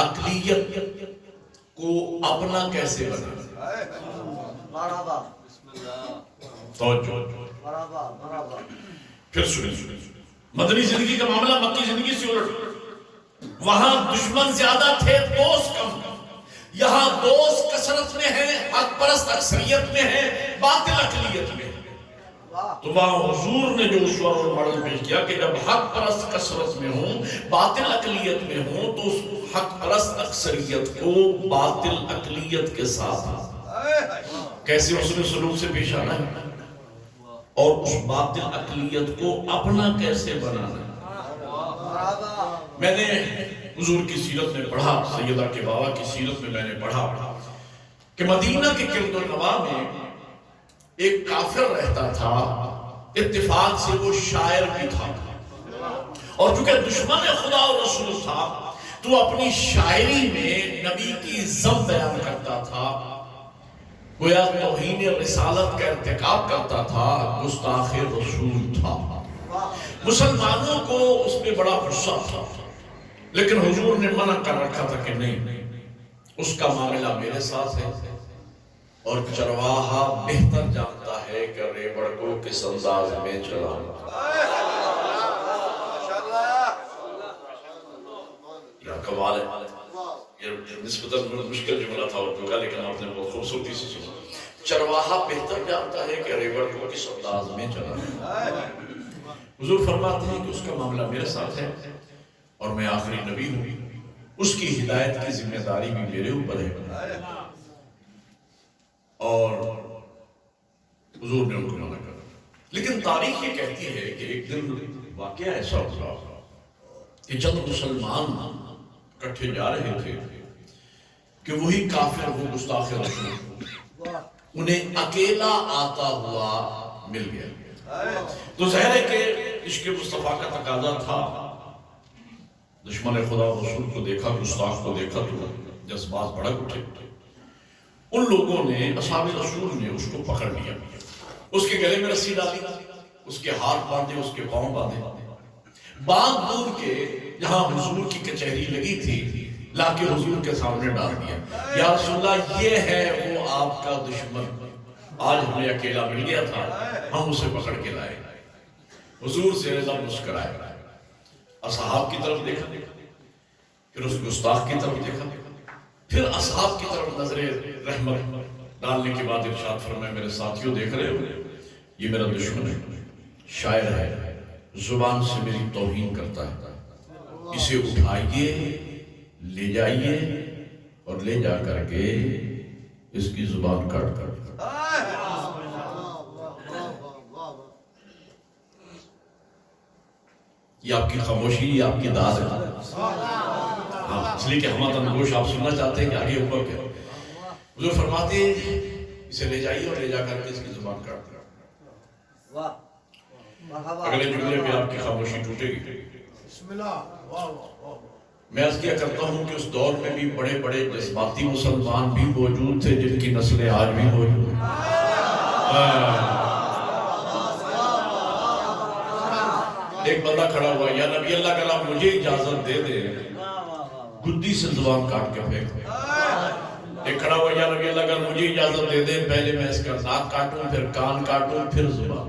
اقلیت کو اپنا کیسے بنا. پھر سنیں مدنی زندگی کا معاملہ مکی زندگی سے الٹ. وہاں دشمن زیادہ تھے، دوست کم. یہاں دوست کثرت میں ہیں، حق پرست اکثریت میں ہیں، باطل اقلیت میں. تو وہاں حضور نے جو اسوہ اور ماڈل پیش کیا کہ جب حق پرست کثرت میں ہوں، باطل اقلیت میں ہوں، تو اس حق پرست اکثریت کو باطل اقلیت کے ساتھ کیسے حسن سلوک سے پیش آنا ہے اور اس باطل اقلیت کو اپنا کیسے بنانا ہے. میں نے حضور کی سیرت میں پڑھا، سیدہ کے بابا کی سیرت میں نے پڑھا کہ مدینہ کے گرد و نواح میں ایک کافر رہتا تھا، اتفاق سے وہ شاعر بھی تھا، اور چونکہ دشمن خدا اور رسول تھا تو اپنی شاعری میں نبی کی ذم بیان کرتا تھا، گویا توہین رسالت کا ارتکاب کرتا تھا، گستاخ رسول تھا. مسلمانوں کو اس میں بڑا غصہ تھا، لیکن حضور نے منع کر رکھا تھا کہ نہیں، اس کا معاملہ میرے ساتھ ہے، اور چرواہا بہتر جانتا ہے کہ ریوڑ کو کس انداز میں چلانا. یہ کمال ہے. یہ نسبتاً مشکل جملہ تھا اردو کا، لیکن آپ نے بہت خوبصورتی سے سنا. چرواہا بہتر جانتا ہے کہ ریوڑ کو کس انداز میں چلانا. حضور فرماتے ہیں کہ اس کا معاملہ میرے ساتھ ہے اور میں آخری نبی ہوں، اس کی ہدایت کی ذمہ داری بھی میرے اوپر ہے. اور حضور نے ان کو منع کر. لیکن تاریخ یہ کہتی ہے کہ ایک دن واقعہ ایسا ہوا کہ جب مسلمان اکٹھے جا رہے تھے کہ وہی کافر وہ گستاخ رسول انہیں اکیلا آتا ہوا مل گیا. تو ظاہر ہے کہ عشق مصطفیٰ کا تقاضا تھا. دشمن خدا رسول کو دیکھا، گستاخ کو دیکھا تو جذبات بڑھک اٹھے. ان لوگوں نے، اصحاب رسول نے اس کو پکڑ لیا، اس کے گلے میں رسی ڈالی، اس کے ہاتھ باندھے، اس کے پاؤں باندھے، باندھ دور کے جہاں حضور کی کچہری لگی تھی لا کے حضور کے سامنے ڈال دیا. یا رسول اللہ، یہ ہے وہ آپ کا دشمن، آج ہمیں اکیلا مل گیا تھا، ہم اسے پکڑ کے لائے. حضور سے رضا مسکرائے، اصحاب کی طرف دیکھا، پھر اس گستاخ کی طرف دیکھا، پھر اصحاب کی طرف نظر رحمت ڈالنے کے بعد ارشاد فرمایا، میرے ساتھیوں دیکھ رہے ہو، یہ میرا دشمن ہے، شاعر ہے، زبان سے میری توہین کرتا ہے، اسے اٹھائیے، لے جائیے اور لے جا کر کے اس کی زبان کاٹ کر. یہ آپ کی خاموشی، یہ آپ کی داد ہے. اس لیے کہ ہمارا تنگوش آپ سننا چاہتے ہیں کہ آگے اوپر کیا. حضور فرماتے اسے لے جائیے اور لے جا کر کے اس کی زبان کاٹ کر. اگلے جملے پہ آپ کی خاموشی ٹوٹے گی. میں عرض کیا کرتا ہوں کہ اس دور میں بھی بڑے بڑے جذباتی مسلمان بھی موجود تھے جن کی نسلیں آج بھی موجود ہیں. ایک بندہ کھڑا ہوا، یا نبی اللہ اگر آپ مجھے اجازت دے دیں گدی سے زبان کاٹ کے پھینک. ایک کھڑا ہوا، یا نبی اللہ اگر مجھے اجازت دے دیں پہلے میں اس کا ناک کاٹوں، پھر کان کاٹوں، پھر زبان.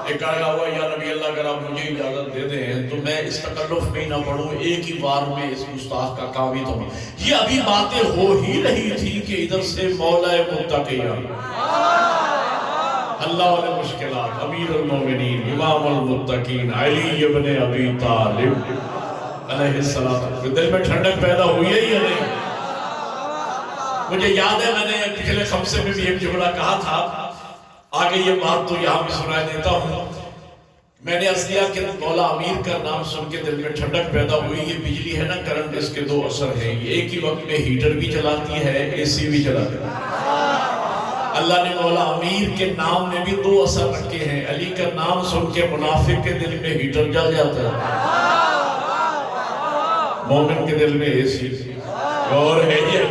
ایک کھڑا ہوا، یا نبی اللہ اگر آپ مجھے اجازت دے دیں تو میں اس تکلف میں نہ پڑھوں، ایک ہی بار میں اس گستاخ کا کام ہی تو. یہ ابھی باتیں ہو ہی رہی تھی کہ ادھر سے مولا متقیان، اللہ علیہ مشکلات، امیر المومنین، امام المتقین، علی ابن ابی طالب علیہ السلام، دل میں ٹھنڈک پیدا ہوئی ہے یا نہیں؟ مجھے یاد ہے میں نے پچھلے خمسے میں بھی ایک جملہ کہا تھا، آگے یہ بات تو یہاں بھی سنائی دیتا ہوں. میں نے عرض کیا کہ مولا امیر کا نام سن کے دل میں ٹھنڈک پیدا ہوئی. یہ بجلی ہے نا، کرنٹ، اس کے دو اثر ہیں. یہ ایک ہی وقت میں ہیٹر بھی چلاتی ہے، اے سی بھی چلاتی ہے. اللہ نے مولا امیر کے نام میں بھی دو اثر رکھے ہیں. علی کا نام سن کے منافق کے دل میں ہیٹر جل جاتا ہے، مومن کے دل میں اے سی. اور ہے یہ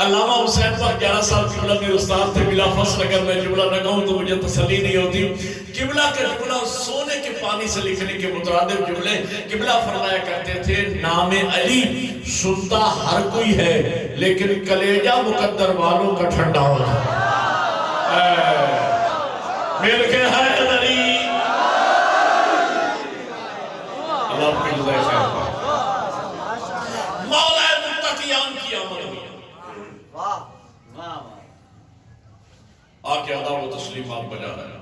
علامہ حسین پر 11 سال قبلہ میرے استاد تھے، بلا فصل اگر میں جملہ نہ کہوں تو مجھے تسلی نہیں ہوتی. قبلہ کا جملہ سونے کے پانی سے لکھنے کے مترادف جملے. قبلہ فرمایا کرتے تھے نام علی سنتا ہر کوئی ہے لیکن کلیجہ مقدر والوں کا ٹھنڈا ہوتا ہے. مل کے حیدری اللہ کی جزائے خیر. مولا متقیان کی آمد ہوئی. آکے ادا و تسلیمات بجا رہا ہے.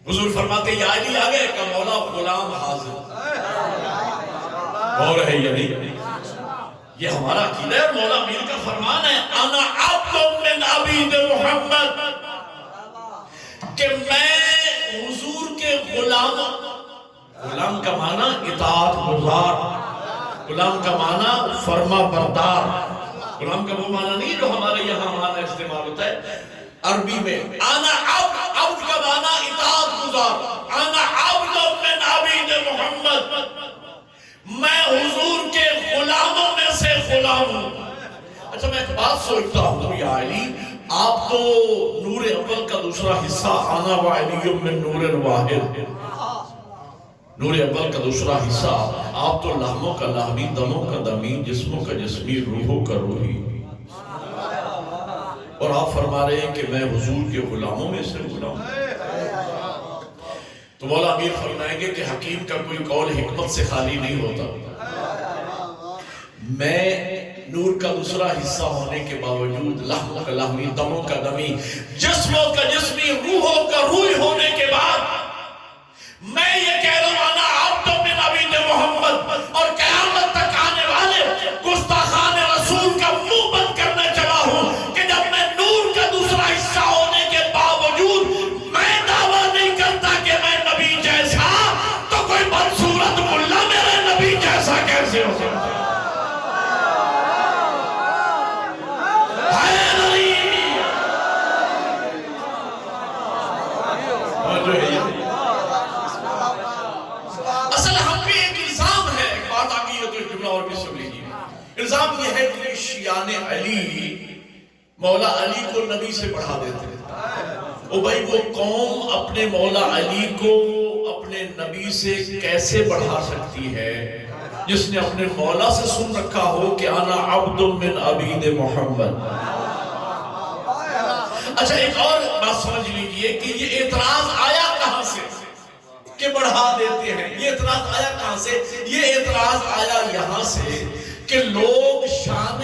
حضور فرماتے یا علی آگئے کا مولا غلام حاضر. اور ہے یا نہیں؟ یہ ہمارا عقیدہ ہے. مولا امیر کا فرمان ہے انا عبد من عبید محمد، کہ میں حضور کے غلام. غلام کا معنی اطاعت گزار، غلام کا معنی فرما بردار. غلام کا وہ معنی نہیں جو ہمارے یہاں معنی استعمال ہوتا ہے عربی میں. انا عبد، عبد کا معنی اطاعت گزار. انا عبد من عبید محمد، میں حضور کے غلاموں میں سے غلام ہوں. اچھا میں ایک بات سوچتا ہوں یا علی، آپ تو نور اول کا دوسرا حصہ انا وعلی من نور واحد، نور اول کا دوسرا حصہ آپ تو لحموں کا لحمی، دموں کا دمی، جسموں کا جسمی، روحوں کا روحی، اور آپ فرما رہے ہیں کہ میں حضور کے غلاموں میں سے غلام ہوں. تو مولا امیر فرمائیں گے کہ حکیم کا کوئی قول حکمت سے خالی نہیں ہوتا. میں نور کا دوسرا حصہ ہونے کے باوجود لحموں کا لحمی، دموں کا دمی، جسموں کا جسمی، روحوں کا روح ہونے کے بعد میں یہ کہہ رہا ہوں انا عبد من عبید محمد، اور قیامت تک آنے والے گستاخان رسول کا منہ بند کرنے چلا ہوں کہ جب میں نور کا دوسرا حصہ ہونے کے باوجود میں دعویٰ نہیں کرتا کہ میں نبی جیسا، تو کوئی بدصورت ملا میرے نبی جیسا کیسے ہو سکتا؟ الزام یہ ہے کہ شیعان علی مولا علی کو نبی سے بڑھا دیتے ہیں. او بھائی وہ قوم اپنے مولا علی کو اپنے نبی سے کیسے بڑھا سکتی ہے جس نے اپنے مولا سے سن رکھا ہو کہ انا عبد من عبید محمد. اچھا ایک اور بات سمجھ لیجئے کہ یہ اعتراض آیا کہاں سے کہ بڑھا دیتے ہیں؟ یہ اعتراض آیا کہاں سے؟ یہ اعتراض آیا یہاں سے کہ لوگ شان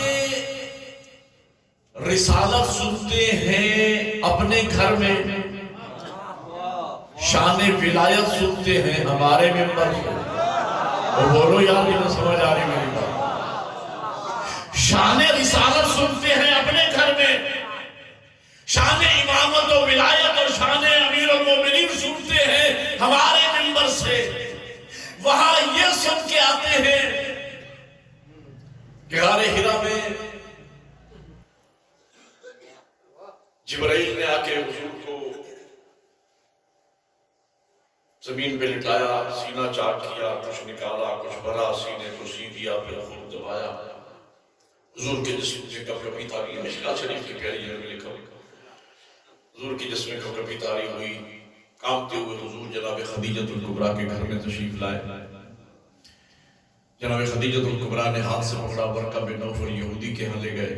رسالت سنتے ہیں اپنے گھر میں، شان ولایت سنتے ہیں ہمارے ممبر میں. اور بولو یار یہ نہ سمجھ آ رہی میری بات. شان رسالت سنتے ہیں اپنے گھر میں، شان امامت و ولایت اور شان امیر المومنین سنتے ہیں ہمارے ممبر سے. وہاں یہ سن کے آتے ہیں کہ غار حرا میں جبرائیل نے آ کے حضور کو زمین پہ لٹایا، سینہ چاک کیا، کچھ نکالا، کچھ بھرا، سینے کو سی دیا، پھر خوب دبایا. حضور کے جسم سے کب کبھی تاری، مشکات شریف کی پیاری جگہ میں لکھا حضور کی جسم میں کب کبھی تاری ہوئی. کامتے ہوئے حضور جناب خدیجۃ الکبریٰ کے گھر میں تشریف لائے. جناب خدیجۃ الکبریٰ نے ہاتھ سے پکڑا، ورقہ بن نوفل یہودی کے ہاں لے گئے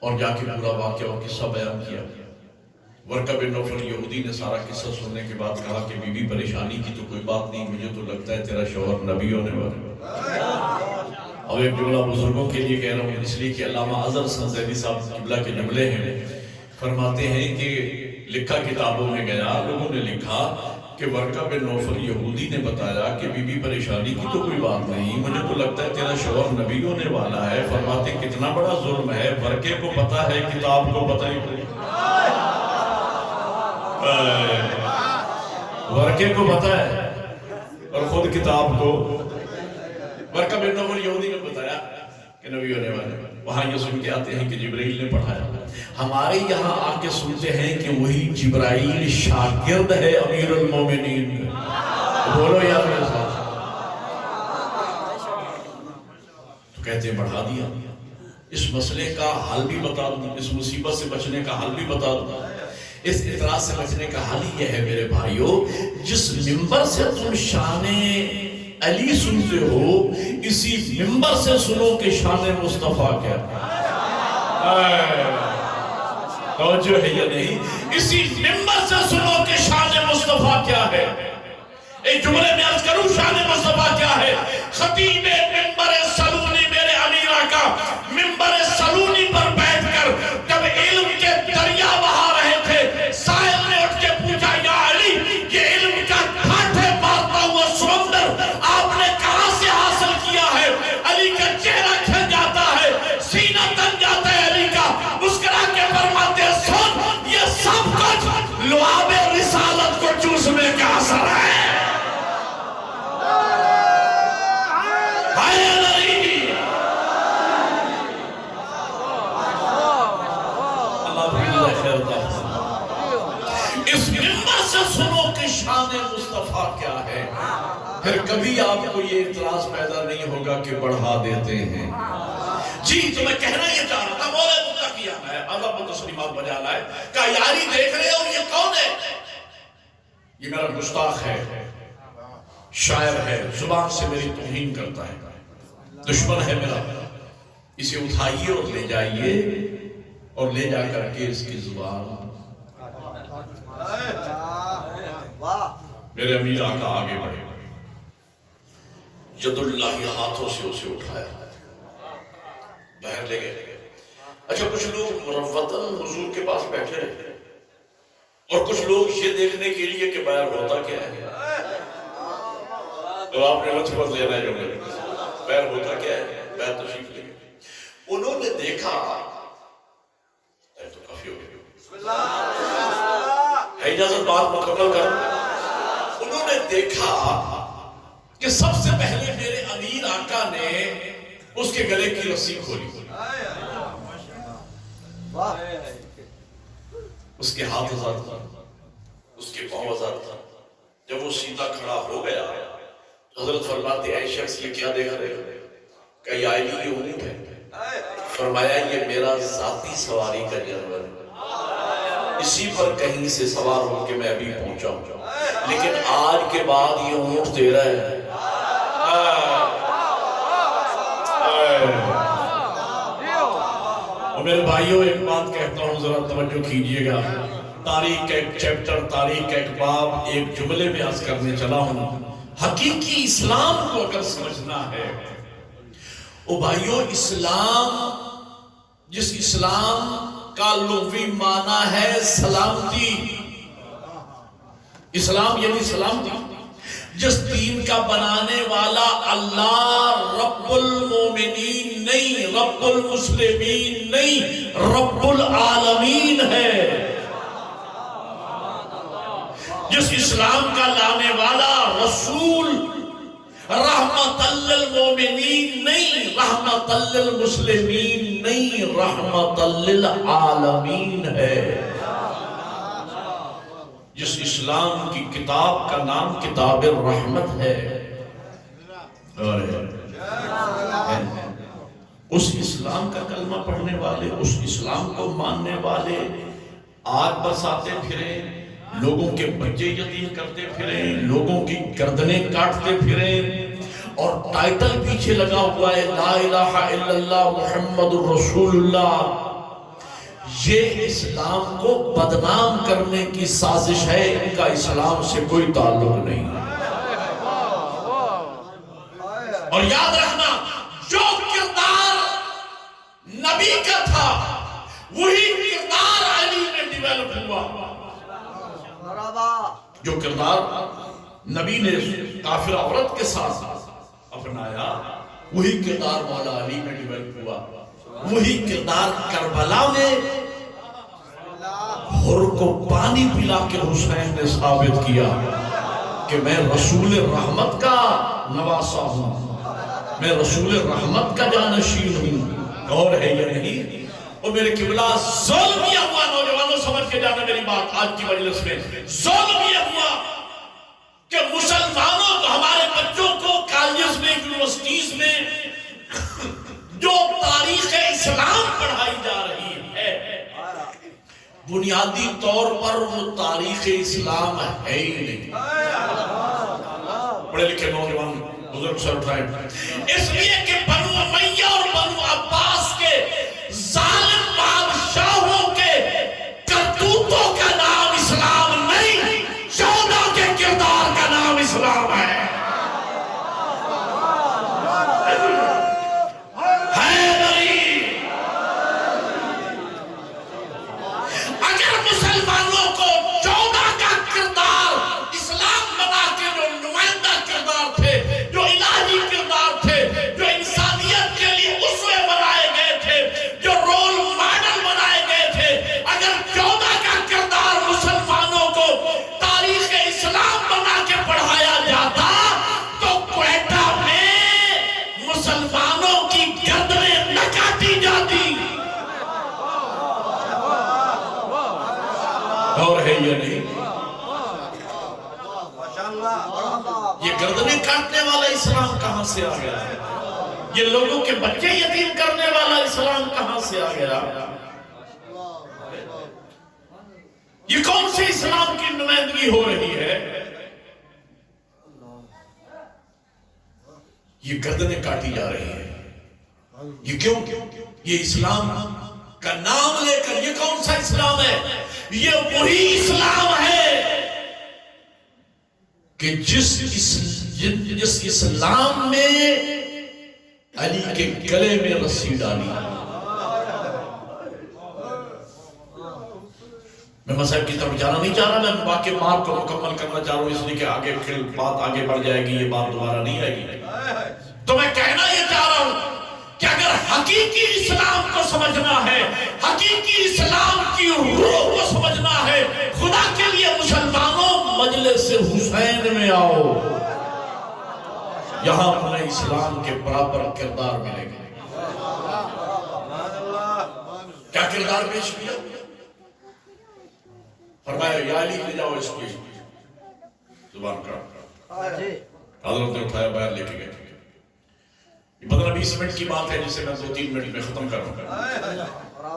اور جا کے پورا واقعہ اور قصہ بیان کیا. ورقہ بن نوفل یہودی نے سارا قصہ سننے کے بعد کہا کہ بی بی پریشانی کی تو کوئی بات نہیں، مجھے تو لگتا ہے تیرا شوہر نبی ہونے والا. اب ایک جملہ بزرگوں کے لیے کہہ رہا ہوں اس لیے کہ علامہ اظہر حسن زیدی صاحب قبلہ کے جملے ہیں. فرماتے ہیں کہ لکھا کتابوں میں گیا، لوگوں نے لکھا کہ ورقہ بن نوفل یہودی نے بتایا کہ بی بی پریشانی کی تو کوئی بات نہیں، مجھے تو لگتا ہے تیرا شوہر نبی ہونے والا ہے. فرماتے ہیں کتنا بڑا ظلم ہے، ورقے کو پتا ہے کتاب کو پتہ ہی نہیں. ورقے کو پتا ہے اور خود کتاب کو. ورقہ بن نوفل یہودی نے بتایا کہ نبی ہونے والے. وہاں یہ سن کے آتے ہیں کہ جبرائیل نے پڑھایا. ہمارے یہاں آ کے سنتے ہیں کہ وہی جبرائیل شاگرد ہے امیر المومنین. بولو یار میرے ساتھ. تو کہتے ہیں بڑھا دیا. اس مسئلے کا حل بھی بتا دوں، اس مصیبت سے بچنے کا حل بھی بتا دوں۔ اس اعتراض سے بچنے کا حل یہ ہے میرے بھائیوں، جس ممبر سے تم شان علی سنتے ہو، اسی ممبر سے سنو کہ شان مصطفیٰ کیا ہے۔ توجہ ہے یا نہیں؟ اسی ممبر سے سنو کہ شان مصطفیٰ کیا ہے۔ ایک جملے میں عرض کروں شان مصطفیٰ کیا ہے؟ خطیب ممبر سلونی میرے امیر آقا ممبر سلونی پر بیٹھ کر جب علم کے دریا بہا رہے تھے، سائل نے اٹھ کے پوچھا یا علی یہ علم کا کھاٹے مارتا ہوا سمندر آپ نے کہاں سے حاصل کیا ہے؟ علی کا چہرہ کھل جاتا ہے، سینہ تن جاتا ہے علی کا، مسکرا کے فرماتے سن یہ سب کچھ لعاب رسالت کو چوسنے کا اثر ہے۔ اس ممبر سے سنو کہ شان مصطفیٰ کیا ہے۔ پھر کبھی آپ کو یہ اعتراض پیدا نہیں ہوگا کہ بڑھا دیتے ہیں۔ جی تو میں کہنا یہ چاہ رہا تھا، مولا متقیہ ہے اللہ متسلیمات بجا لائے کہ یاری دیکھ رہے ہو یہ کون ہے؟ یہ میرا گستاخ ہے، شاعر ہے، زبان سے میری توہین کرتا ہے، دشمن ہے میرا، اسے اٹھائیے اور لے جائیے اور لے جا کر کے اس کی زبان میرے امیر آقا آگے بڑھے، ید اللہ ہاتھوں سے اسے اٹھایا، باہر لے گئے۔ اچھا کچھ لوگ مروتاً حضور کے پاس بیٹھے رہے اور کچھ لوگ یہ دیکھنے کے لیے کہ باہر ہوتا کیا ہے، تو آپ نے مجھے لینا ہے جو میرے باہر ہوتا کیا ہے، باہر تشریف لے گئے۔ انہوں نے دیکھا تو کافی ہو گئی ہے، اجازت بات مکمل کر۔ انہوں نے دیکھا کہ سب سے پہلے میرے امیر آقا نے اس کے گلے کی رسی کھولی، اس کے ہاتھ آزاد تھا، اس کے پاؤں آزاد تھا۔ جب وہ سیدھا کھڑا ہو گیا تو حضرت فرماتے اے شخص یہ کیا دیکھ رہے ہو؟ کہ یا علی یہ اونٹ ہے۔ فرمایا یہ میرا ذاتی سواری کا جانور ہے، اسی پر کہیں سے سوار ہو کے میں ابھی پہنچا ہوں، لیکن آج کے بعد یہ اونٹ تیرا ہے۔ اور میرے بھائیوں ایک بات کہتا ہوں ذرا توجہ کیجئے گا، تاریخ کا ایک چیپٹر، تاریخ کا ایک باب ایک جملے میں عرض کرنے چلا ہوں۔ حقیقی اسلام کو اگر سمجھنا ہے، او بھائیوں اسلام، جس اسلام کا لغوی معنی ہے سلامتی، اسلام یعنی سلامتی، جس دین کا بنانے والا اللہ رب المومنین نہیں، رب المسلمین نہیں، رب العالمین ہے، جس اسلام کا لانے والا رسول رحمت للمومنین نہیں، رحمت للمسلمین نہیں، رحمت للعالمین ہے، جس اسلام کی کتاب کا نام کتاب الرحمت ہے، اس اسلام کا کلمہ پڑھنے والے، اس اسلام کو ماننے والے آگ برساتے پھریں، لوگوں کے بچے یتیم کرتے پھریں، لوگوں کی گردنیں کاٹتے پھریں، اور ٹائٹل پیچھے لگا ہوا ہے لا الہ الا اللہ محمد الرسول اللہ، یہ اسلام کو بدنام کرنے کی سازش ہے، ان کا اسلام سے کوئی تعلق نہیں۔ اور یاد رکھنا جو کردار نبی کا تھا وہی کردار علی میں ڈیولپ ہوا، جو کردار نبی نے کافر عورت کے ساتھ اپنایا وہی کردار مولا علی میں ڈیولپ ہوا، وہی کردار کربلا میں حر کو پانی پلا کے حسین نے ثابت کیا کہ میں رسول رحمت کا نواسا ہوں، میں رسول رحمت کا جانشین ہوں، اور ہے یا نہیں؟ اور میرے قبلہ ظلم یہ ہوا، نوجوانوں سمجھ کے جانا میری بات آج کی مجلس میں، ظلم یہ ہوا کہ مسلمانوں کو، ہمارے بچوں کو کالجز میں، یونیورسٹیز میں جو تاریخ اسلام بنیادی طور پر وہ تاریخ اسلام ہے ہی نہیں. پڑھے لکھے نوجوان بزرگ سر اٹھائیں. اس لیے کہ بنو امیہ اور بنو عباس کے ظالم بادشاہوں کے کرتوتوں کا نام اسلام نہیں، 14 کے کردار کا نام اسلام ہے. اگر مسلمانوں کو 14 کا کردار اسلام بنا کے جو نمائندہ کردار تھے، جو الہی کردار تھے، جو انسانیت کے لیے اسوے بنائے گئے تھے، جو رول ماڈل بنائے گئے تھے، اگر 14 کا کردار مسلمانوں کو تاریخ اسلام بنا کے پڑھایا جاتا تو کوئٹہ میں مسلمانوں کی گردنیں نہ کاٹی جاتی. اور ہے یہ نہیں؟ یہ گردنیں کاٹنے والا اسلام کہاں سے آ گیا؟ یہ لوگوں کے بچے یتیم کرنے والا اسلام کہاں سے آ گیا؟ یہ کون سے اسلام کی نمائندگی ہو رہی ہے؟ یہ گردنیں کاٹی جا رہی ہے. یہ کیوں؟ یہ اسلام کا نام لے کر. یہ کون سا اسلام ہے؟ یہ وہی اسلام ہے کہ جس اسلام میں علی کے گلے میں رسی ڈالی. میں مسائل کی طرف جانا نہیں چاہ رہا، میں واقع بات کو مکمل کرنا چاہ رہا ہوں، اس لیے کہ آگے پھر بات آگے بڑھ جائے گی، یہ بات دوبارہ نہیں آئے گی. تو میں کہنا یہ چاہ رہا ہوں کہ اگر حقیقی اسلام کو سمجھنا ہے، حقیقی اسلام کی روح کو سمجھنا ہے، خدا کے لیے مسلمانوں مجلس حسین میں آؤ، یہاں تمہیں اسلام کے برابر کردار ملے گا. کیا کردار پیش کیا؟ فرمایا یا علی لے جاؤ اس کی زبان کاٹ. حضرت نے اٹھایا باہر لے کے گئے. 15-20 منٹ کی بات ہے جسے میں 2-3 منٹ میں ختم کروں گا.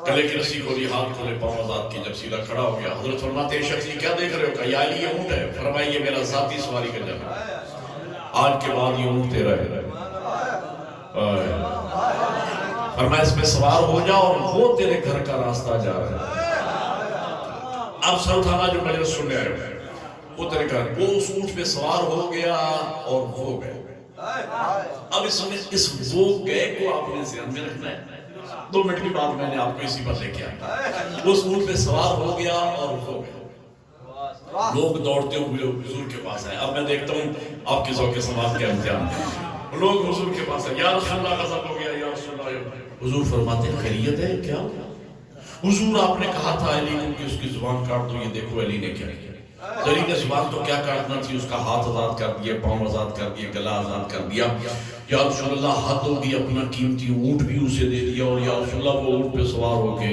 گلے کی رسی کھولی، ہاتھ کھولے، پاؤں آزاد کی. جب سیدھا کھڑا ہو گیا حضرت فرماتے ہیں شخص یہ کیا دیکھ رہے ہو؟ کہا یا علی یہ اونٹ ہے. فرمایا یہ میرا ذاتی سواری کا جگہ ہے، آج کے بعد یہ اونٹ تیرا ہے. فرمایا اس میں سوار ہو جا اور وہ تیرے گھر کا راستہ جا رہا ہے. اب سر اٹھانا جو مجلس سننے آئے ہوئے وہ تیرے گھر. وہ اس اونٹ پہ سوار ہو گیا اور وہ گئے. اب اس وہ گئے کو آپ نے ذہن میں رکھنا ہے. 2 منٹ کی بات میں نے آپ کو اسی پر لے کے آیا. وہ اس اونٹ پہ سوار ہو گیا اور وہ گئے. لوگ دوڑتے ہوئے حضور کے پاس آئے. اب میں دیکھتا ہوں آپ کے ذوق سماعت کے امتحان. لوگ حضور کے پاس آئے. یا رسول اللہ غضب ہو گیا، یا رسول اللہ. حضور فرماتے ہیں خیریت ہے کیا؟ حضور آپ نے کہا تھا علی کو کہ اس کی زبان کاٹ دو. یہ دیکھو علی نے کیا کیا. علی نے زبان تو کیا کاٹنا تھی، اس کا ہاتھ آزاد کر دیا، پاؤں آزاد کر دیا، گلا آزاد کر دیا. یا رسول اللہ حد ہوگی، اپنا قیمتی اونٹ بھی اسے دے دیا. اور یا رسول اللہ وہ اونٹ پہ سوار ہو کے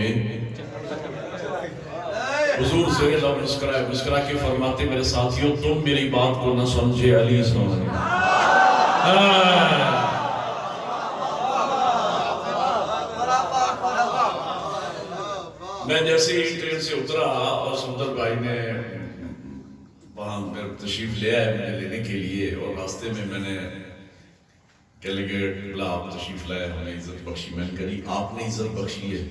حضور سے لب مسکرائے. مسکرا کے فرماتے میرے ساتھیوں تم میری بات کو نہ سمجھے، علی سمجھے. میں جیسے ہی ٹرین سے اترا اور سمدر بھائی نے وہاں تشریف لے آئے مجھے لینے کے لیے، اور راستے میں میں نے کہہ لگے آپ تشریف لائے، ہمیں عزت بخشی. میں نے کہا جی آپ نے عزت بخشی ہے.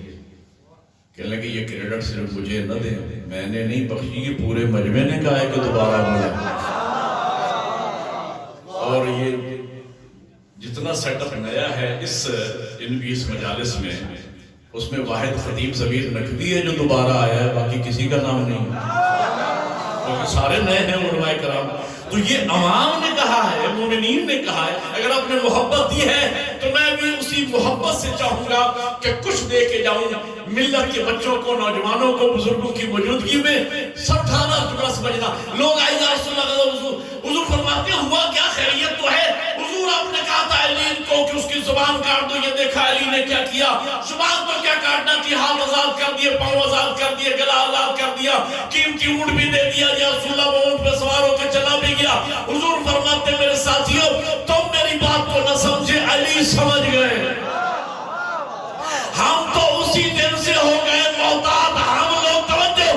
کہنے لگے یہ کریڈٹ صرف مجھے نہ دیں، میں نے نہیں بخشی، یہ پورے مجمع نے کہا ہے کہ دوبارہ بولا. اور یہ جتنا سیٹ اپ نیا ہے اس مجالس میں، اس میں واحد خطیب ضمیر نقوی ہے جو دوبارہ آیا ہے، باقی کسی کا نام نہیں، کیونکہ سارے نئے ہیں علماء کرام. تو یہ عوام نے کہا ہے، مومنین نے کہا ہے. اگر آپ نے محبت دی ہے تو میں بھی اسی محبت سے چاہوں گا کہ کچھ دے کے جاؤں ملت کے بچوں کو، نوجوانوں کو، بزرگوں کی موجودگی میں. سب ٹھانا ٹکڑا سمجھنا. لوگ آئے گا رسول اللہ حضور فرماتے ہیں ہوا کیا خیریت تو ہے. حضور آپ نے کہا تھا علی کو کہ اس کی زبان کاٹ دو. یہ دیکھا علی نے کیا کیا. زبان تو کیا کاٹنا تھی، ہاتھ آزاد کر دیے، پاؤں آزاد کر دیے، گلا آزاد کر دیا، قیمتی اونٹ بھی دے دیا. یا رسول اللہ وہ اونٹ پہ سوار ہو کے چلا بھی گیا. حضور فرماتے ہیں میرے ساتھیوں تم میری بات کو نہ سمجھے، علی سمجھ گئے. ہم تو اسی دن سے ہو گئے محتاط. ہم لوگ توجہ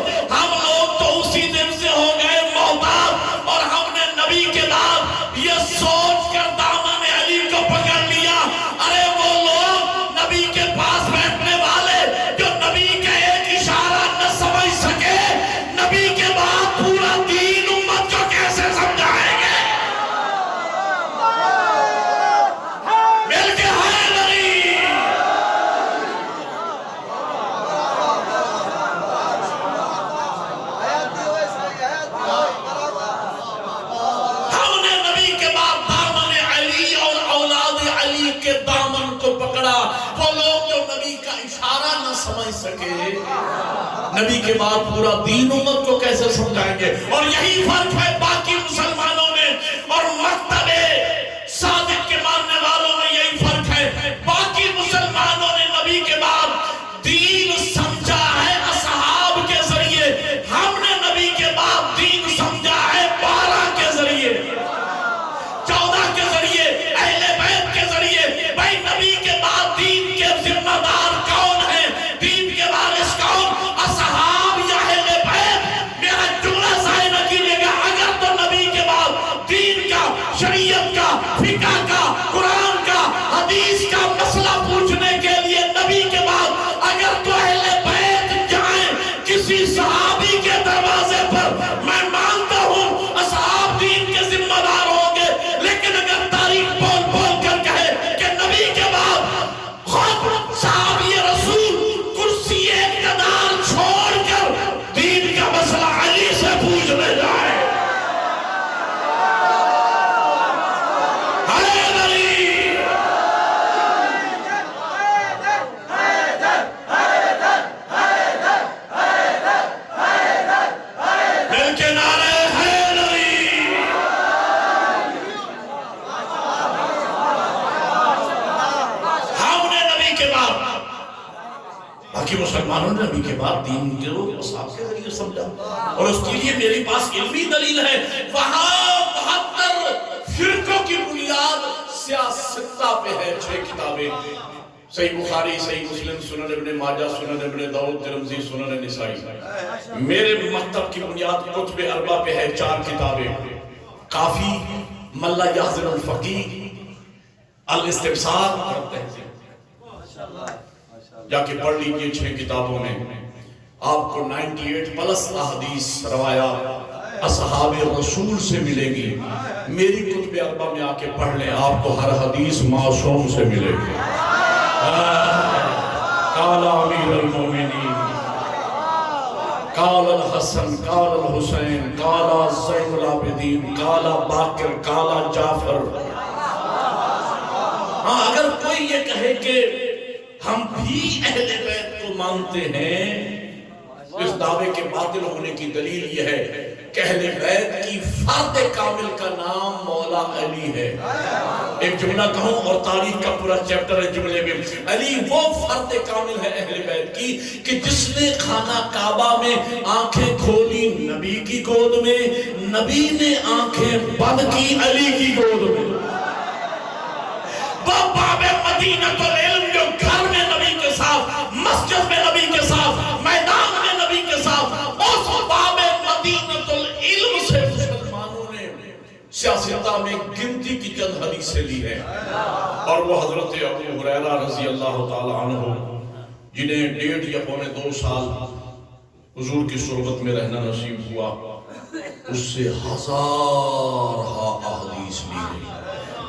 سکے نبی کے بعد پورا دین امت کو کیسے سمجھائیں گے؟ اور یہی فرق ہے باقی مسلمانوں میں اور مکتب صادق کے ماننے والوں میں، یہی فرق ہے۔ باقی مسلمانوں نے نبی کے بعد دین سمجھا ہے اصحاب کے ذریعے، ہم نے نبی کے بعد دین سمجھا ہے 12 کے ذریعے، 14 کے ذریعے، اہل بیت کے ذریعے۔ بھائی نبی کے بعد دین کے ذمہ دار کون ہیں؟ دین کے وارث کون؟ اصحاب یا اہل بیت؟ میرا جملہ ضائع نہ کیجیے گا۔ اگر تو نبی کے بعد دین کا، شریعت کا، فقہ کا، قرآن کا، حدیث کا مسئلہ پوچھنے کے لیے نبی کے بعد اگر تو اہل بیت جائیں کسی صحابی کے دروازے پر، میں مانتا ہوں اصحاب دین کے ذمہ دار ہوں گے، لیکن اگر تاریخ بول بول کر کہے کہ نبی کے بعد خود صحابی رسول کرسی اقتدار چھوڑ کر دین کا مسئلہ علی سے پوچھنے جائے، مسلمانوں نے نبی کے بعد دین کے اصحاب کے ذریعے سمجھا، اور اس کے لیے میرے پاس علمی دلیل ہے۔ وہاں 72 فرقوں کی بنیاد سیاستہ پہ ہے، 6 کتابیں، صحیح بخاری، صحیح مسلم، سنن ابن ماجہ، سنن ابن داؤد، ترمذی، سنن نسائی۔ میرے مکتب کی بنیاد کتب اربع پہ ہے، 4 کتابیں، کافی، من لا یحضر الفقیہ، الاستبصار، جا کے پڑھ لیجئے 6 کتابوں میں آپ کو 98+ احادیث روایات اصحاب رسول سے ملے گی۔ میری کتب اربع میں آ کے پڑھ لیں، آپ کو ہر حدیث معصوم سے ملے گی۔ قال امیر المومنین، قال الحسن، قال الحسین، قال زین العابدین، قال باقر، قال جعفر۔ ہاں اگر کوئی یہ کہے کہ ہم بھی اہل بیت کو مانتے ہیں، اس دعوے کے باطل ہونے کی دلیل یہ ہے کہ اہل بیت کی فرد کامل کا نام مولا علی ہے۔ ایک جملہ کہوں اور تاریخ کا پورا چیپٹر ہے جملے میں۔ علی وہ فرد کامل ہے اہل بیت کی کہ جس نے خانہ کعبہ میں آنکھیں کھولی نبی کی گود میں، نبی نے آنکھیں بند کی علی کی گود میں۔ وہ باب مدینہ العلم جو گھر میں نبی کے ساتھ، مسجد میں نبی کے ساتھ، میدان میں نبی کے ساتھ، اس باب مدینہ العلم سے مسلمانوں نے سیاستہ میں گنتی کی چند حدیثیں لی ہیں، اور وہ حضرت ابو ہریرہ رضی اللہ تعالی عنہ جنہیں 1.5 یا پونے 2 سال حضور کی صحبت میں رہنا نصیب ہوا، اس سے 1000 احادیث لی گئی۔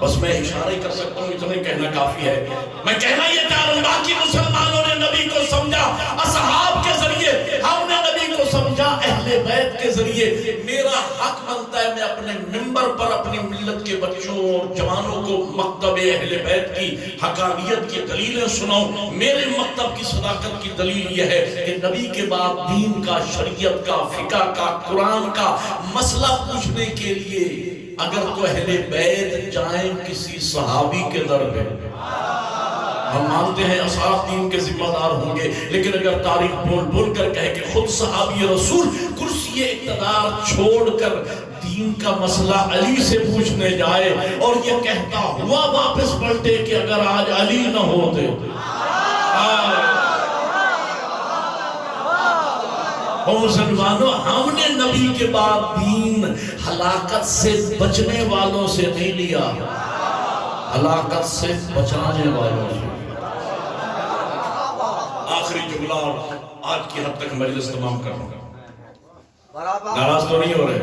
بس میں اشارہ ہی کر سکتا ہوں، اتنے کہنا کافی ہے۔ میں کہنا یہ چاہ رہا ہوں باقی مسلمانوں نے نبی کو سمجھا اصحاب کے ذریعے، ہم نے نبی کو سمجھا اہل بیت کے ذریعے۔ میرا حق بنتا ہے میں اپنے منبر پر اپنی ملت کے بچوں اور جوانوں کو مکتب اہل بیت کی حقانیت کی دلیلیں سناؤں۔ میرے مکتب کی صداقت کی دلیل یہ ہے کہ نبی کے بعد دین کا، شریعت کا، فقہ کا، قرآن کا مسئلہ پوچھنے کے لیے اگر تو اہل بیت جائیں کسی صحابی کے در پہ، ہم مانتے ہیں اصحاب دین کے ذمہ دار ہوں گے، لیکن اگر تاریخ بول بول کر کہے کہ خود صحابی رسول کرسی اقتدار چھوڑ کر دین کا مسئلہ علی سے پوچھنے جائے اور یہ کہتا ہوا واپس پلٹے کہ اگر آج علی نہ ہوتے، اور مسلمانوں ہم نے نبی کے بعد دین ہلاکت سے بچنے والوں سے نہیں لیا، ہلاکت سے بچانے والوں سے۔ آخری جملہ اور آج کی حد تک مجلس تمام کر رہا ہوں، ناراض تو نہیں ہو رہے؟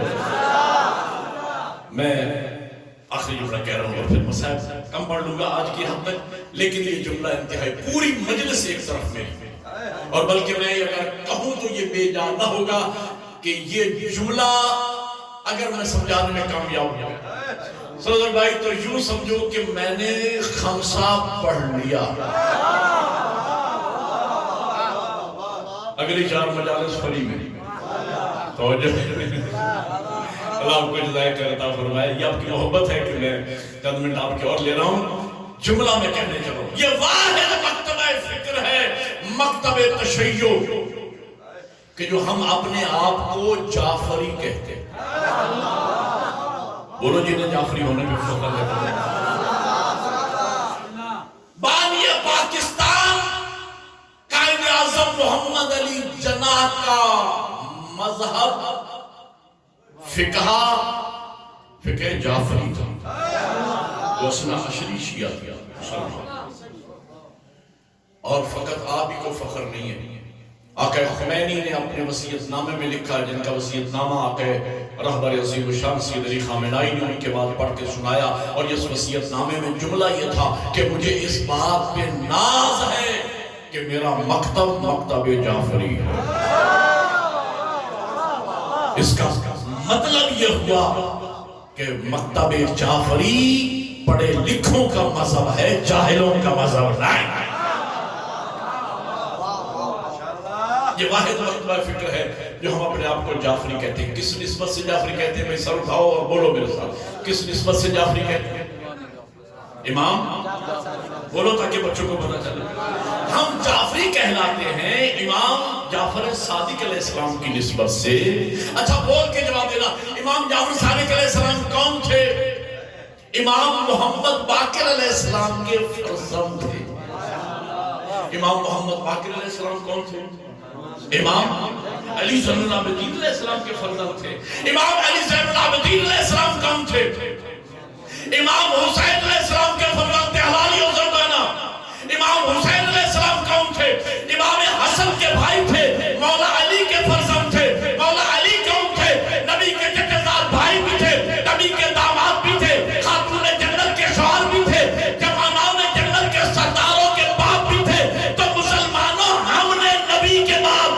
میں آخری جملہ کہہ رہا ہوں اور پھر مسائل کم پڑھ لوں گا آج کی حد تک، لیکن یہ جملہ انتہائی پوری مجلس ایک طرف میں، اور بلکہ میں اگر کہوں تو یہ بے جان نہ ہوگا کہ یہ جملہ اگر میں سمجھانے میں کامیاب ہوں سرور بھائی تو یوں سمجھو کہ میں نے خمسہ پڑھ لیا، اگلی 4 مجالس فری میں توجہ اللہ آپ کو جزائے کرتا فرمائے. یہ آپ کی محبت ہے کہ میں چند منٹ آپ کے اور لے رہا ہوں. جملہ میں کہنے چلو یہ واحد مکتبہ فکر ہے, مکتب تشیع, کہ جو ہم اپنے آپ کو جعفری کہتے ہیں. بولو جنہیں جعفری ہونے پہ فخر ہے. بانی پاکستان قائد اعظم محمد علی جناح کا مذہب فقہ جعفری تھا. وہ اثنا عشری شیعہ تھا مسلمان. اور فقط آپ ہی کو فخر نہیں ہے, آقا خمینی نے اپنے وصیت نامے میں لکھا, جن کا وصیت نامہ آقا رہبر عظیم الشان سید علی خامنہئی نے ان کے بعد پڑھ کے سنایا. اور اس وصیت نامے میں جملہ یہ تھا کہ مجھے اس بات پہ ناز ہے کہ میرا مکتب جعفری ہے. اس کا مطلب یہ ہوا کہ مکتب جعفری پڑھے لکھوں کا مذہب ہے, جاہلوں کا مذہب نہیں. یہ واحد مکتبہ فکر ہے جو ہم اپنے آپ کو جعفری کہتے ہیں. کس نسبت سے جعفری کہتے ہیں؟ میں سر اٹھاؤ اور بولو میرے ساتھ, کس نسبت سے جعفری کہتے ہیں؟ امام بولو تاکہ بچوں کو پتہ چلے. ہم جعفری کہلاتے ہیں امام جعفر صادق علیہ السلام کی نسبت سے. اچھا بول کے جواب دینا, امام جعفر صادق علیہ السلام کون تھے؟ امام محمد باقر علیہ السلام کے فرزند تھے. امام محمد باقر علیہ السلام کون تھے؟ امام علی زین العابدین علیہ السلام کے فرزند تھے. امام علی زین العابدین علیہ السلام کون تھے؟ امام حسین علیہ السلام کے فرزند تھے حلالی و زردانہ. امام حسین علیہ السلام کون تھے؟ امام حسن کے بھائی تھے, مولا علی کے فرزند تھے. مولا علی کون تھے؟ نبی کے چچزاد بھائی بھی تھے, نبی کے داماد بھی تھے, خاتون جنت کے شوہر بھی تھے, جوانان جنت کے سرداروں کے باپ بھی تھے. تو مسلمانوں, ہم نے نبی کے بعد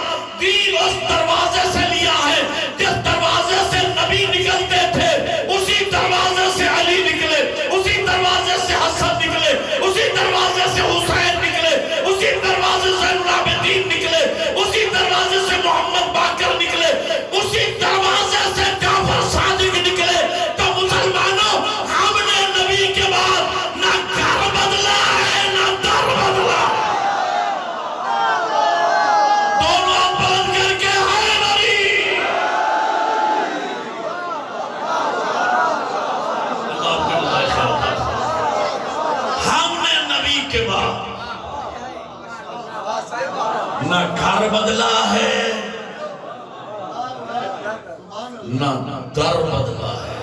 دین اس دروازے سے لیا ہے جس دروازے سے نبی نکلتے تھے, اسی دروازے سے علی نکلے, اسی دروازے سے حسن نکلے, اسی دروازے سے حسین نکلے, اسی دروازے سے العابدین نکلے, اسی دروازے سے محمد باقر نکلے, اسی دروازے سے جعفر صادق نکلے. تو مسلمانوں, ہم نے نبی کے بعد نہ گھر بدلا ہے نہ در بدلا. دونوں بلند کر کے ہے نبی. ہم نے نبی کے بعد نہ گھر بدلا ہے نہ در بدلا ہے.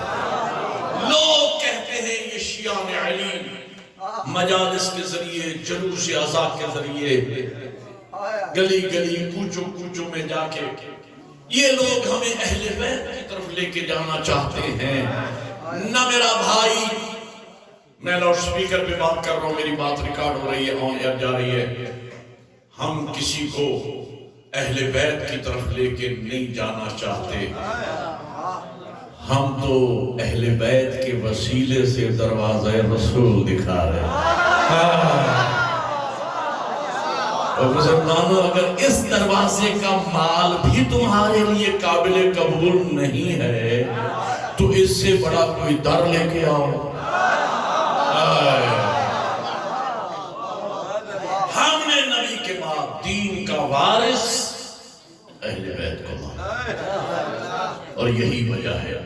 لوگ کہتے ہیں یہ شیعہ علی مجالس کے ذریعے, جلوس عزا کے ذریعے, گلی گلی کوچوں کوچوں میں جا کے یہ لوگ ہمیں اہل بیت کی طرف لے کے جانا چاہتے ہیں. نہ میرا بھائی, میں لاؤڈ سپیکر پہ بات کر رہا ہوں, میری بات ریکارڈ ہو رہی ہے, آن ایئر جا رہی ہے. ہم کسی کو اہل بیت کی طرف لے کے نہیں جانا چاہتے. ہم تو اہل بیت کے وسیلے سے دروازہ رسول دکھا رہے ہیں. اور مسلمانوں, اگر اس دروازے کا مال بھی تمہارے لیے قابل قبول نہیں ہے تو اس سے بڑا کوئی در لے کے آؤ. ہم نے نبی کے بعد دین کا وارث اہل بیت کو مانا, اور یہی وجہ ہے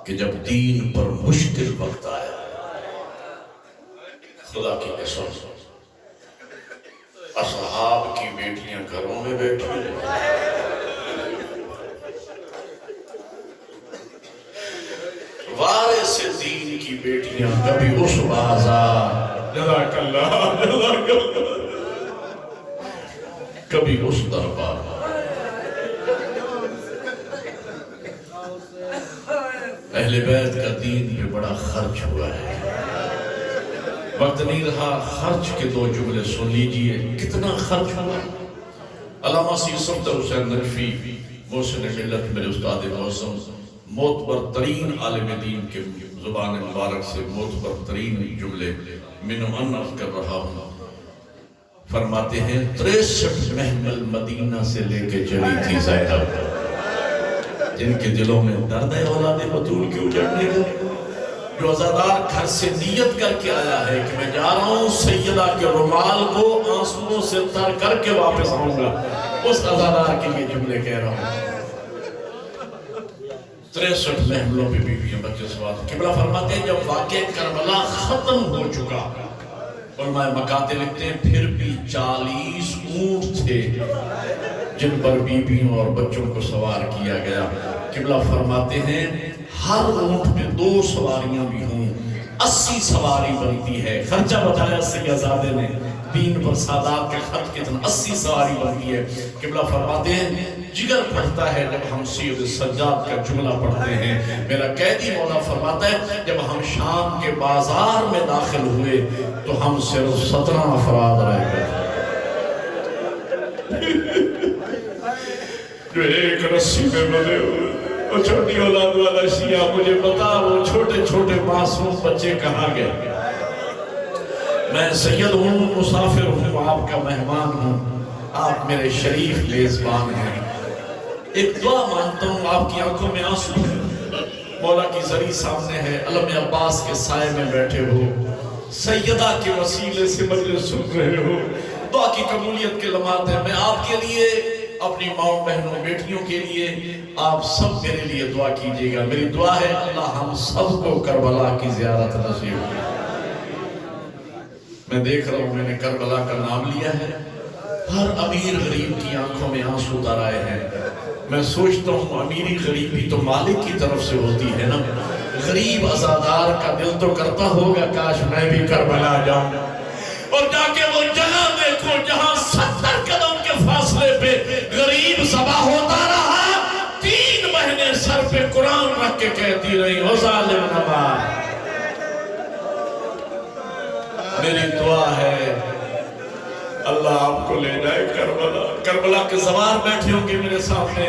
کہ جب دین پر مشکل وقت آیا, خدا کی قسم اصحاب کی بیٹیاں گھروں میں بیٹھی ہیں, وارث دین کی بیٹیاں کبھی اس بازار, جزاک اللہ جزاک اللہ, کبھی اس دربار. اہل بیت کا دین پہ بڑا خرچ ہوا ہے. وقت نہیں رہا, خرچ کے 2 جملے سن لیجئے. کتنا خرچ ہوا؟ علامہ سید صفدر حسین نجفی محسن ملت میرے استاد موسم, معتبر ترین عالم دین کے زبان مبارک سے معتبر ترین جملے من عرض کر رہا ہوں. فرماتے ہیں 63 محمل مدینہ سے لے کے چلی تھی زینب، جن کے دلوں میں درد ہے اولاد بطول کے اجڑنے کا، جو عزادار گھر سے نیت کر کے آیا ہے کہ میں جا رہا ہوں سیدہ کے رومال کو آنسوؤں سے تر کر کے واپس آؤں گا، اس عزادار کے یہ جملے کہہ رہا ہوں۔ 63 محملوں پہ بیویاں بچے سوال۔ قبلہ فرماتے ہیں جب واقعہ کربلا ختم ہو چکا، علماء مکاتے لکھتے ہیں پھر بھی 40 اونٹ تھے جن پر بیویوں اور بچوں کو سوار کیا گیا۔ قبلہ فرماتے ہیں ہر اونٹ میں 2 سواریاں بھی ہوں، 80 سواری بنتی ہے۔ خرچہ بتایا سیدزادے نے دین پر سادات کے خط کے تن 80 سواری بنتی ہے۔ قبلہ فرماتے ہیں جگر پڑھتا ہے جب ہم سید سجاد کا جملہ پڑھتے ہیں۔ میرا قیدی مولا فرماتا ہے جب ہم شام کے بازار میں داخل ہوئے تو ہم صرف 17 افراد رہ گئے، جو ایک رسی میں بندھے ہوئے۔ اور چھوٹی اولاد والا شیعہ مجھے بتا وہ چھوٹے چھوٹے معصوم بچے کہاں گئے؟ میں سید ہوں، مسافر ہوں، آپ کا مہمان ہوں، آپ میرے شریف میزبان ہیں۔ ایک دعا مانتا ہوں، آپ کی آنکھوں میں آنسو ہے، مولا کی زری سامنے ہے، علم عباس کے سائے میں بیٹھے ہو، سیدہ کے وسیلے سے مجلس سن رہے ہو، دعا کی قبولیت کے لمحات ہیں۔ میں آپ کے لیے، اپنی ماں بہنوں بیٹیوں کے لیے، آپ سب میرے لیے دعا کیجئے گا۔ میری دعا ہے اللہ ہم سب کو کربلا کی زیارت نصیب کرے۔ میں دیکھ رہا ہوں میں نے کربلا کا نام لیا ہے، ہر امیر غریب کی آنکھوں میں آنسو اتر آئے ہیں۔ میں سوچتا ہوں امیری غریبی تو مالک کی طرف سے ہوتی ہے نا، غریب عزادار کا دل تو کرتا ہوگا کاش میں بھی کربلا جاؤں اور جا کے وہ جگہ دیکھو جہاں 70 قدم کے فاصلے پہ غریب ذبح ہوتا رہا، 3 مہینے سر پہ قرآن رکھ کے کہتی رہی او ظالم نمار۔ میری دعا ہے اللہ آپ کو لے جائے کربلا۔ کربلا کے زوار بیٹھے ہوں گے میرے سامنے،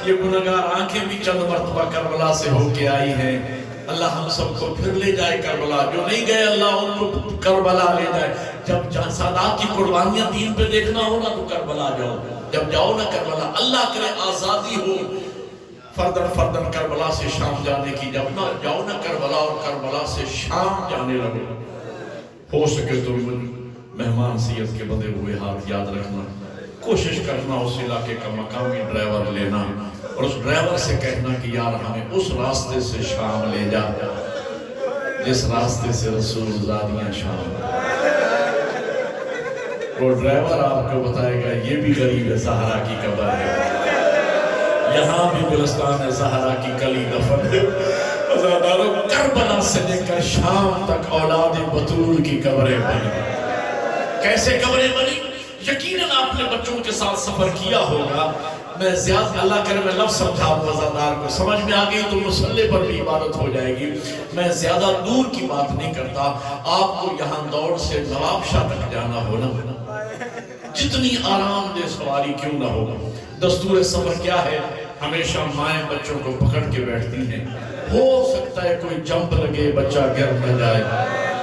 یہ گنہگار آنکھیں بھی چند مرتبہ کربلا سے ہو کے آئی ہیں۔ اللہ ہم سب کو پھر لے جائے کربلا، جو نہیں گئے اللہ ان کو کربلا لے جائے۔ جب سادات کی قربانیاں دین پہ دیکھنا ہو نا تو کربلا جاؤ، جب جاؤ نا کربلا، اللہ کرے آزادی ہو فردن فردن کربلا سے شام جانے کی، جب نہ جاؤ نا کربلا اور کربلا سے شام جانے لگو، ہو سکے تو مہمان سید کے بدے ہوئے ہاتھ یاد رکھنا، کوشش کرنا اس علاقے کا مقامی ڈرائیور لینا اور اس ڈرائیور سے کہنا کہ یار ہمیں اس راستے سے شام لے جا جس راستے سے رسول زادیاں شام۔ وہ ڈرائیور آپ کو بتائے گا یہ بھی غریب زہرا کی قبر ہے، یہاں بھی گلستان زہرا کی کلی دفن ہے۔ عزاداروں کربلا سے لے کر شام تک اولاد بطول کی قبریں بنی۔ کیسے قبریں بنی؟ یقیناً آپ نے بچوں کے ساتھ سفر کیا ہوگا۔ میں زیادہ اللہ کرے میں لفظ سمجھاؤں عزادار کو سمجھ میں آگئی تو مصلے پر بھی عبادت ہو جائے گی۔ میں زیادہ دور کی بات نہیں کرتا، آپ کو یہاں دوڑ سے نواب شاہ تک جانا ہونا، جتنی آرام دہ سواری کیوں نہ ہوگا، دستور سفر کیا ہے؟ ہمیشہ مائیں بچوں کو پکڑ کے بیٹھتی ہیں، ہو سکتا ہے کوئی جمپ لگے بچہ گر نہ جائے۔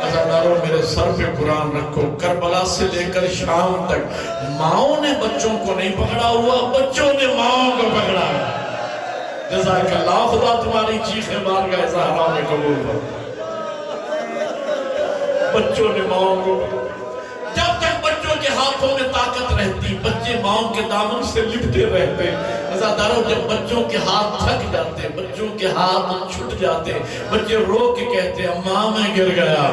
عزاداروں میرے سر پہ قرآن رکھو، کربلا سے لے کر شام تک ماؤں نے بچوں کو نہیں پکڑا ہوا، بچوں نے ماؤں کو پکڑا۔ جزاک اللہ، خدا تمہاری چیخیں بارگاہ زہرا میں قبول ہو۔ بچوں نے ماؤں کو، جب تک بچوں کے ہاتھوں میں طاقت رہتی بچے ماؤں کے دامن سے لپٹے رہتے۔ عزاداروں جب بچوں کے ہاتھ تھک جاتے، بچوں کے ہاتھ چھٹ جاتے، بچے رو کے کہتے اماں میں گر گیا،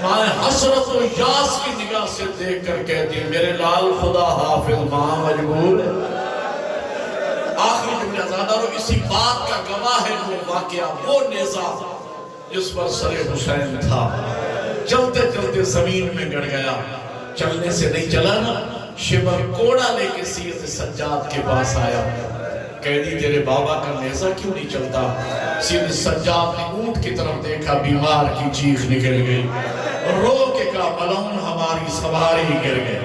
ماں حسرت و یاس کی نگاہ سے دیکھ کر کہتی میرے لال خدا حافظ ماں مجبور ہے۔ آخری جملہ عزاداروں اسی بات کا گواہ ہے وہ واقعہ، وہ نیزہ جس پر سر حسین تھا، چلتے چلتے زمین میں گڑ گیا، چلنے سے نہیں چلا نا، شبر کوڑا لے کے سید سجاد کے پاس آیا، قیدی تیرے بابا کا نیزہ کیوں نہیں چلتا؟ سید سجاد نے اونٹ کی طرف دیکھا، بیمار کی چیخ نکل گئی، رو کے کہا ملعون ہماری سواری گر گئی۔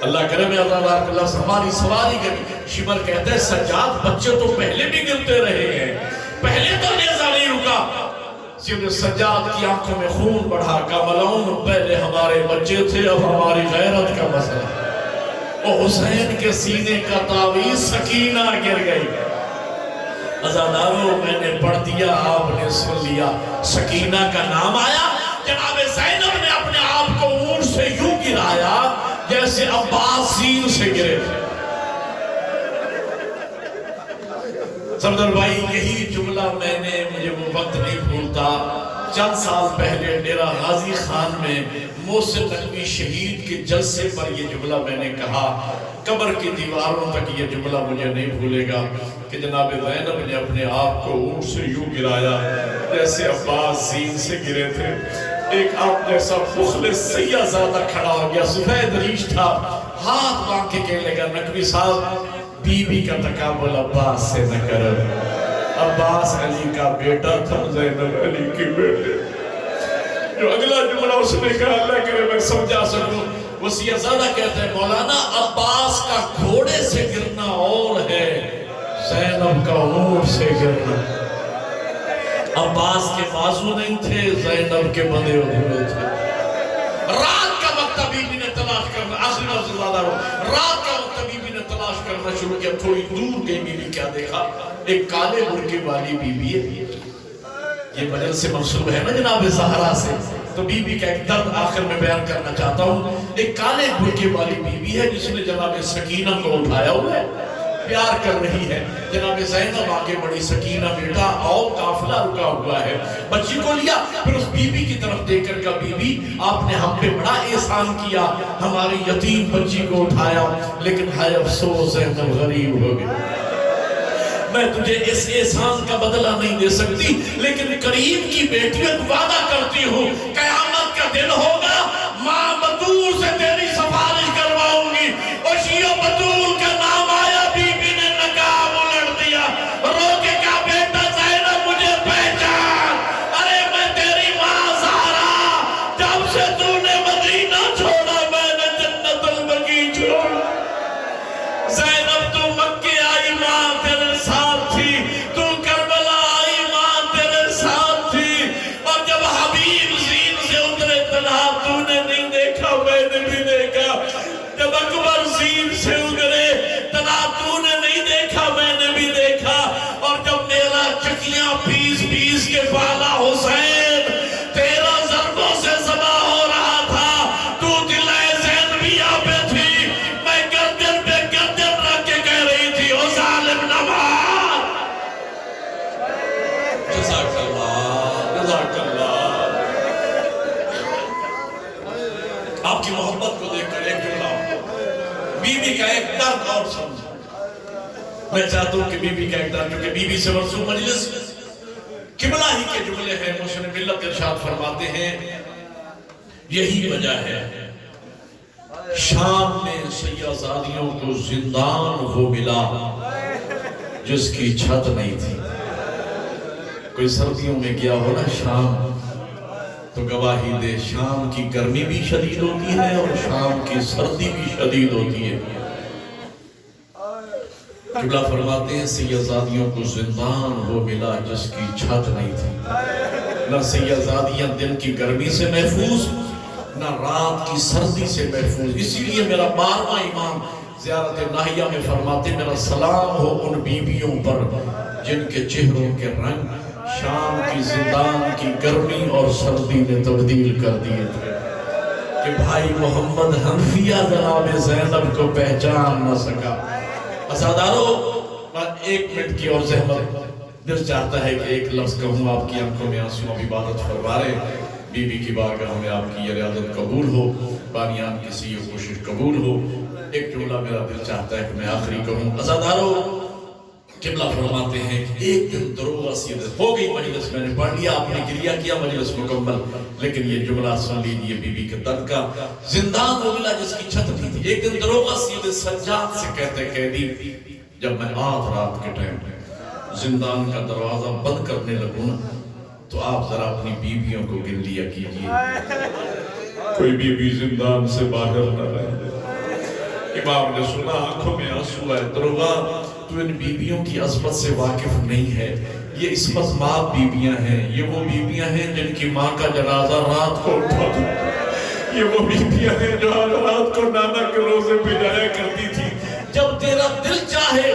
اللہ کرے میں اللہ کے لفظ ہماری سواری گر گئی۔ شبر کہتا ہے سجاد بچے تو پہلے بھی گرتے رہے ہیں، پہلے تو نیزہ نہیں رکا۔ سید سجاد کی آنکھوں میں خون بڑھا کا ملعون پہلے ہمارے بچے تھے اب ہماری غیرت کا مسئلہ اور حسین کے سینے کا تعویذ سکینہ گر گئی عزاداروں میں نے پڑھ دیا آپ نے سن لیا سکینہ کا نام آیا جناب زینب نے اپنے آپ کو اونٹ سے یوں گرایا جیسے عباس زین سے گرے تھے سردار بھائی یہی جملہ میں نے مجھے وہ وقت نہیں بھولتا چند سال پہلے ڈیرہ غازی خان میں محسن نقوی شہید کے جلسے پر یہ جملہ میں نے کہا قبر کی دیواروں تک یہ جملہ مجھے نہیں بھولے گا کہ جناب زینب نے اپنے آپ کو اونٹ سے یوں گرایا جیسے عباس زین سے گرے تھے ایک آپ جیسا مخلص سیاہ زادہ کھڑا ہو گیا سفید ریش تھا ہاتھ مانگ کے کہنے لگا نقوی صاحب بی بی کا تقابل عباس سے نہ کرو عباس علی کا بیٹا تھا زینب علی کی بیٹے جو اگلا جملہ اس نے کہا اللہ کرے میں سمجھا سکوں وہ سیاہ زادہ کہتا ہے مولانا عباس کا گھوڑے سے گرنا اور ہے زینب کا اونٹ سے گرنا عباس کے بازو نہیں تھے زینب کے بندے ہوئے تھے رات کا وقت بی بی نے تلاش کرنا آخری لفظ زیادہ رہو رات کا وقت بی بی نے تلاش کرنا شروع کیا تھوڑی دور گئی بی بی کیا دیکھا ایک کالے برقے والی بی بی ہے یہ مجل سے منصوب ہے نا جناب زہرا سے تو بی بی کا ایک درد آخر میں بیان کرنا چاہتا ہوں ایک کالے برقے والی بی بی ہے جس نے جناب سکینہ کو اٹھایا ہوا ہے پیار کر رہی ہے جناب زینب آگے بڑی سکینہ بیٹا آؤ قافلہ رکا ہوا ہے بچی کو لیا پھر اس بی بی کی طرف دیکھ کر کہا بی بی آپ نے ہم پہ بڑا احسان کیا ہماری یتیم بچی کو اٹھایا لیکن ہائے افسوس زینب غریب ہو گئی میں تجھے اس احسان کا بدلہ نہیں دے سکتی لیکن کریم کی بیٹیوں کو وعدہ کرتی ہوں قیامت کا دن ہوگا ماں بطول سے تیری سفارش کرواؤں گی اور شیعہ بطول کا نام آیا بی بی نے نقاب الٹ دیا رو کے کہا بیٹا زینب مجھے پہچان ارے میں تیری ماں زہرا جب سے تو نے مدینہ چھوڑا میں نے جنت البقیع چھوڑا زینب تو مکے آئی ماں تیرے ساتھ تھی تو کربلا آئی ماں تیرے ساتھ تھی اور جب حبیب زین سے اترے تنہا تو نے نہیں دیکھا میں نے بھی دیکھا جب اکبر زین سے اترے تنہا تو نے نہیں دیکھا میں نے بھی دیکھا اور جب میرا چکیاں پیس پیس کے بالا حسین تیرا ضربوں سے ذبح ہو رہا تھا تو دلائے زینبیہ پہ تھی میں گردن پہ گردن رکھ کے کہہ رہی تھی او ظالم نمار جزاک اللہ آپ کی محبت کو دیکھ کر ایک جملہ بی بی کا ایک درد اور سمجھا میں چاہتا ہوں کہ بی بی کا ایک درد کیونکہ بی بی سے مرسوم مجلس قبلہ ہی کے جملے ہیں مسلم ملت ارشاد فرماتے ہیں یہی وجہ ہے شام میں سیاحزادیوں کو زندان وہ ملا جس کی چھت نہیں تھی کوئی سردیوں میں گیا ہو نا شام تو گواہی دے شام کی گرمی بھی شدید ہوتی ہے اور شام کی سردی بھی شدید ہوتی ہے قبلہ فرماتے ہیں سیاحزادیوں کو زندان وہ ملا جس کی چھت نہیں تھی نہ سیاحزادیاں دن کی گرمی سے محفوظ نہ رات کی سردی سے محفوظ اسی لیے میرا 12واں امام زیارت ناہیہ میں فرماتے میرا سلام ہو ان بیویوں پر جن کے چہروں کے رنگ شام کی زندان کی گرمی اور سردی نے تبدیل کر دیے تھے کہ بھائی محمد حنفیہ جناب زینب کو پہچان نہ سکا عزادارو ایک منٹ کی اور زحمت دل چاہتا ہے کہ ایک لفظ کہوں آپ کی آنکھوں میں آنسوں اب عبادت فرما رہے بی بی کی بارگاہ میں آپ کی یہ ریاضت قبول ہو بانیان کی سی کوشش قبول ہو ایک جملہ میرا دل چاہتا ہے کہ میں آخری کہوں عزادارو قبلہ فرماتے ہیں ایک دن دروغ سیدت ہو گئی مجلس میں نے پڑھ لیا آپ نے گریہ کیا مجلس مکمل لیکن یہ جملہ سن لیجئے بی بی کے درد کا زندان وہ ملا جس کی چھت نہیں تھی ایک دن دروغ سیدت سجاد سے کہتے قیدی جب میں آدھ رات کے ٹائم زندان کا دروازہ بند کرنے لگوں نا تو آپ ذرا اپنی بیویوں کو گن لیا کیجئے کوئی بیوی زندان سے باہر نہ رہے امام نے سنا آنکھوں میں آنسو ہے دروغہ تو ان بیویوں کی عظمت سے واقف نہیں ہے یہ عصمت ماں بیویاں ہیں، یہ وہ بیویاں ہیں جن کی ماں کا جنازہ رات کو اٹھا تھا، یہ وہ بیویاں ہیں جو رات کو نانا کے روزے پہ جایا کرتی تھی۔ جب تیرا دل چاہے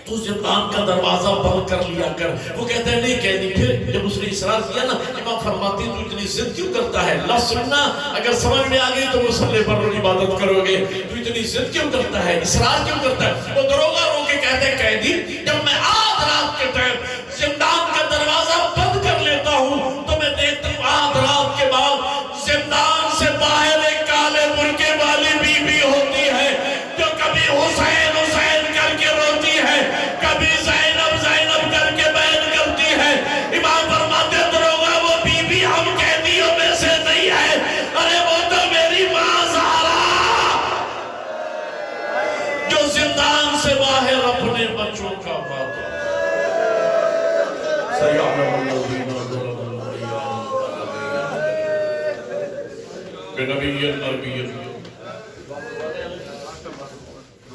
تو زندان کا دروازہ بند کر لیا کر۔ وہ کہتا ہے نہیں قیدی، پھر جب اس نے اصرار کیا نا، امام فرماتی تو اتنی ضد کیوں کرتا ہے؟ لفظ سننا، اگر سمجھ میں آگئی تو مصلی پر رو عبادت کرو گے۔ تو اتنی ضد کیوں کرتا ہے؟ اصرار کیوں کرتا ہے؟ وہ دروغہ رو کے کہتے ہیں قیدی جب میں آدھ رات کے ٹائم زندان کا دروازہ بند کر لیتا ہوں تو میں دیکھتا ہوں آدھ رات کے بعد زندان سے باہر ایک کالے برقعے والی بی بی ہوتی ہے جو کبھی حسین حسین کر کے روتی ہے، کبھی زینب زینب کر کے بیان کرتی ہے۔ امام فرماتے دروغہ وہ بی بی ہم قیدیوں میں سے نہیں ہے، ارے وہ تو میری ماں زہرا جو زندان سے باہر اپنے بچوں کا بات سیعلم الذین ظلموا بنبی عربی